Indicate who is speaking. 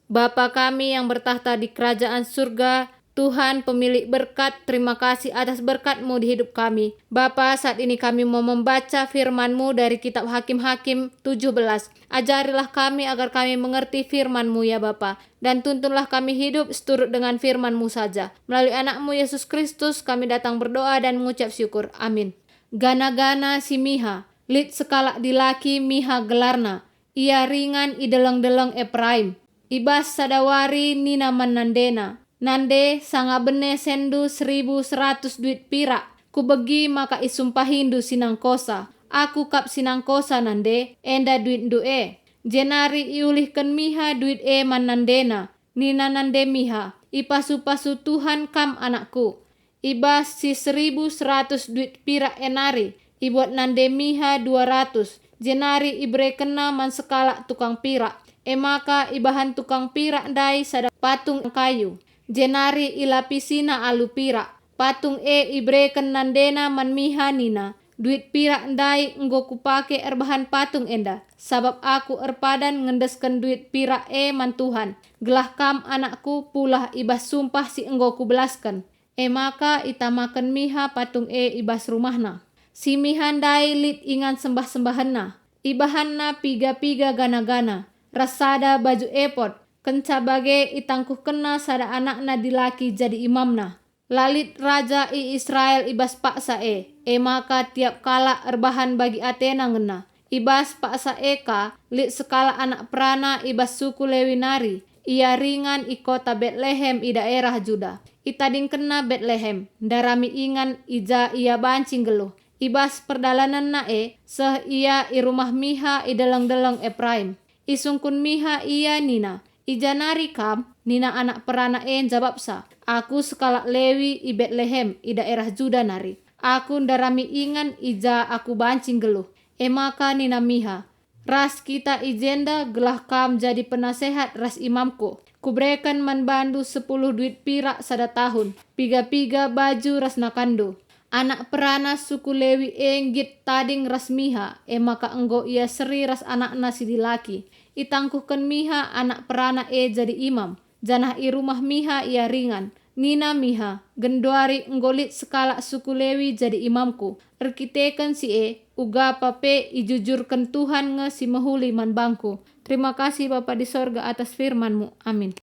Speaker 1: Bapa kami yang bertahta di kerajaan surga, Tuhan pemilik berkat, terima kasih atas berkat-Mu di hidup kami. Bapa, saat ini kami mau membaca firman-Mu dari kitab Hakim-Hakim 17. Ajarilah kami agar kami mengerti firman-Mu ya Bapa, dan tuntunlah kami hidup seturut dengan firman-Mu saja. Melalui anak-Mu Yesus Kristus kami datang berdoa dan mengucap syukur. Amin. Gana-gana si Miha, lit sekala dilaki Miha gelarna. Ia ringan ideleng-deleng Efraim. Ibas sadawari nina manandena. Nande sanga bene sendu 1.100 duit pirak. Ku begi maka isumpahindu sinangkosa. Aku kap sinangkosa nande enda duit ndue. Jenari iulihkan miha duit manandena. Nina nande miha. Ipasu-pasu Tuhan kam anakku. Ibas si 1.100 duit pirak enari. Ibuat nande miha 200. Jenari ibre kena man sekala tukang pirak. Maka ibahan tukang pirak dai sada patung kayu. Jenari ilapisina alu pirak. Patung ibreken nandena man miha nina. Duit pirak ndai enggo kupake erbahan patung enda. Sabab aku erpadan ngendesken duit pirak man Tuhan. Gelah kam anakku pulah ibas sumpah si enggo kubelaskan. Maka itamakan miha patung ibas rumahna. Si miha ndai lit ingan sembah-sembahanna. Ibahanna piga-piga gana-gana. Rasada baju epot. Kenca bage itangkuh kena sada anakna dilaki jadi imamna. Lalit raja Israel ibas paksa maka tiap kala erbahan bagi Atena ngena. Ibas paksa ka lit sekala anak perana ibas suku Lewi nari. Ia ringan i kota Betlehem i daerah Juda. Itading kena Betlehem. Darami ingan ija ia bancing geluh. Ibas perdalanan seh ia i rumah miha i deleng-deleng Efraim. Isungkun miha ia nina. Ijanari kam nina anak perana jababsa. Aku sekala Lewi i Betlehem i daerah Juda nari. Aku ndarami ingan ija aku bancing geluh. Maka nina miha. Ras kita ijenda gelah kam jadi penasehat ras imamku. Kubrekan man bandu 10 duit pirak sada tahun. Piga-piga baju ras nakandu. Anak perana suku Lewi enggit tading ras miha. Maka enggo ia seri ras anakna si dilaki. Itangkuhkan miha anak perana jadi imam. Janah i rumah miha ia ringan. Nina miha, gendoari enggolit sekala suku Lewi jadi imamku. Erkitekan si uga pape ijujurkan Tuhan nge si mahuli man bangku. Terima kasih Bapa di sorga atas firman-Mu. Amin.